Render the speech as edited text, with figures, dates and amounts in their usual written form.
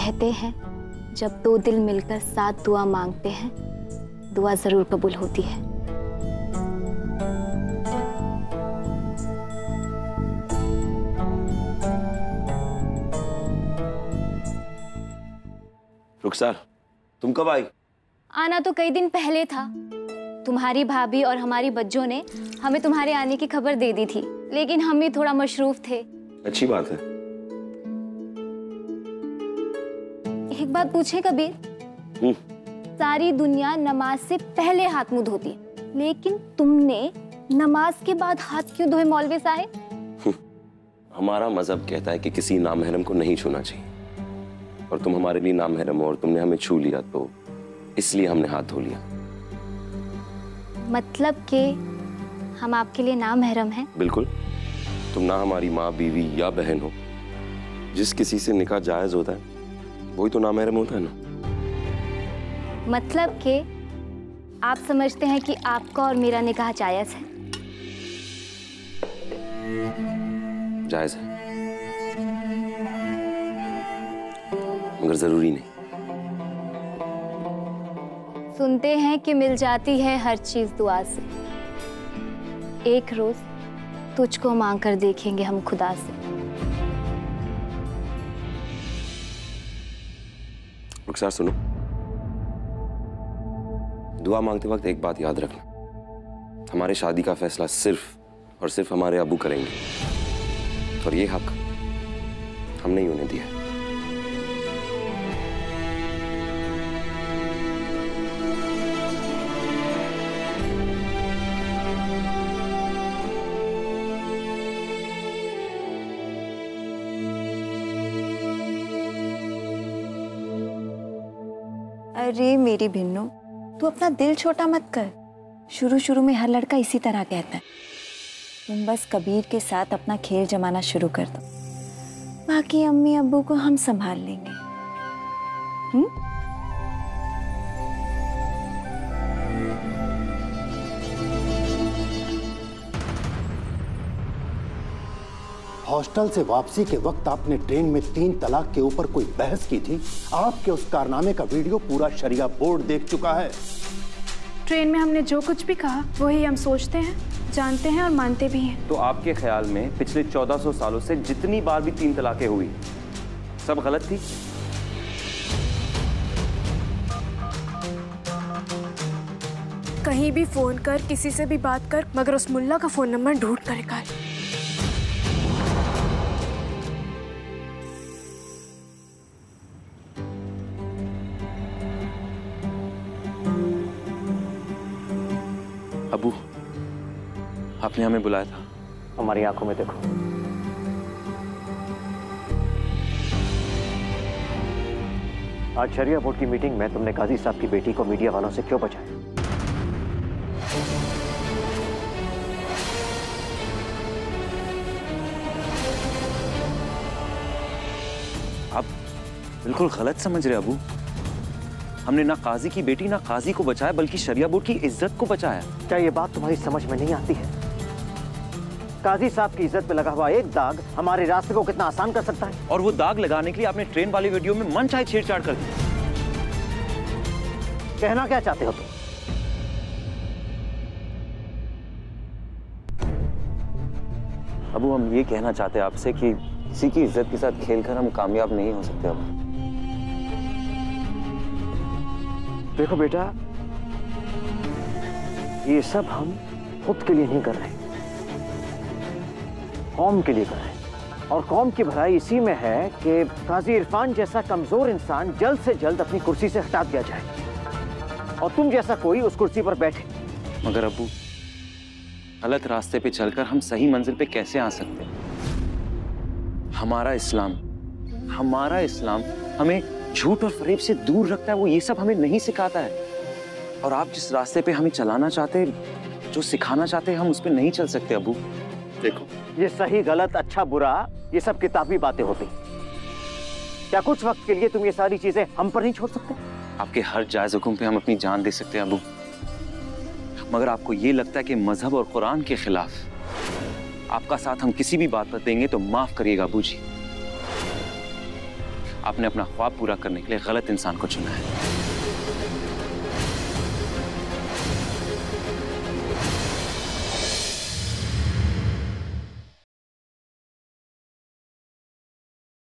कहते हैं जब दो दिल मिलकर साथ दुआ मांगते हैं, दुआ जरूर कबूल होती है। रुखसार, तुम कब आई? आना तो कई दिन पहले था। तुम्हारी भाभी और हमारी बच्चों ने हमें तुम्हारे आने की खबर दे दी थी, लेकिन हम भी थोड़ा मशरूफ थे। अच्छी बात है। एक बात पूछे कबीर? सारी दुनिया नमाज से पहले हाथ मुंह धोती है, लेकिन तुमने नमाज के बाद हाथ क्यों धोए मौलवी साहब? हमारा मजहब कहता है कि किसी नामहरम को नहीं छूना चाहिए, और तुम हमारे लिए नामहरम हो और तुमने हमें छू लिया, तो इसलिए हमने हाथ धो लिया। मतलब कि हम आपके लिए नामहरम हैं? बिल्कुल। तुम ना हमारी माँ, बीवी या बहन हो। जिस किसी से निकाह जायज होता है वही तो नामहरम होता है ना। मतलब कि आप समझते हैं कि आपका और मेरा निकाह जायज है? जायज है, मगर जरूरी नहीं। सुनते हैं कि मिल जाती है हर चीज दुआ से। एक रोज तुझको मांग कर देखेंगे हम खुदा से। रुखसार सुनो, दुआ मांगते वक्त एक बात याद रखना, हमारे शादी का फैसला सिर्फ और सिर्फ हमारे अबू करेंगे, और ये हक हमने ही उन्हें दिया है। अरे मेरी भिन्नू, तू अपना दिल छोटा मत कर। शुरू शुरू में हर लड़का इसी तरह कहता है। तुम बस कबीर के साथ अपना खेल जमाना शुरू कर दो, बाकी अम्मी अब्बू को हम संभाल लेंगे। हॉस्टल से वापसी के वक्त आपने ट्रेन में 3 तलाक के ऊपर कोई बहस की थी। आपके उस कारनामे का वीडियो पूरा शरिया बोर्ड देख चुका है। ट्रेन में हमने जो कुछ भी कहा वही हम सोचते हैं, जानते हैं और मानते भी हैं। तो आपके ख्याल में पिछले 1400 सालों से जितनी बार भी 3 तलाकें हुई सब गलत थी? कहीं भी फोन कर, किसी से भी बात कर, मगर उस मुल्ला का फोन नंबर ढूंढ कर निकाल। अबू, आपने हमें बुलाया था। हमारी आंखों में देखो। आज शरिया बोर्ड की मीटिंग में तुमने काजी साहब की बेटी को मीडिया वालों से क्यों बचाया? आप बिल्कुल गलत समझ रहे अबू। हमने ना काजी की बेटी ना काजी को बचाया, बल्कि शरिया बोर्ड की इज्जत को बचाया। क्या ये बात तुम्हारी समझ में नहीं आती है? काजी साहब की इज्जत पे लगा हुआ एक दाग हमारे रास्ते को कितना आसान कर सकता है। और वो दाग लगाने के लिए आपने ट्रेन वाली वीडियो में मन चाहे छेड़छाड़ कर दी। कहना क्या चाहते हो तुम? अबू, हम ये कहना चाहते हैं आपसे कि किसी की इज्जत के साथ खेलकर हम कामयाब नहीं हो सकते। अब देखो बेटा, ये सब हम खुद के लिए नहीं कर रहे, कौम के लिए कर रहे हैं। और कौम की भलाई इसी में है कि काजी इरफान जैसा कमजोर इंसान जल्द से जल्द अपनी कुर्सी से हटा दिया जाए और तुम जैसा कोई उस कुर्सी पर बैठे। मगर अबू, गलत रास्ते पे चलकर हम सही मंजिल पे कैसे आ सकते हैं? हमारा इस्लाम हमें झूठ और फरेब से दूर रखता है, वो ये सब हमें नहीं सिखाता है। और आप जिस रास्ते पे हमें चलाना चाहते हैं, जो सिखाना चाहते हैं, हम उस पे नहीं चल सकते अबू। देखो, ये सही गलत अच्छा बुरा ये सब किताबी बातें होती। क्या कुछ वक्त के लिए तुम ये सारी चीजें हम पर नहीं छोड़ सकते? आपके हर जायज हुक्म पे हम अपनी जान दे सकते हैं अबू, मगर आपको ये लगता है कि मजहब और कुरान के खिलाफ आपका साथ हम किसी भी बात पर देंगे तो माफ करिएगा अबू जी। आपने अपना ख्वाब पूरा करने के लिए गलत इंसान को चुना है।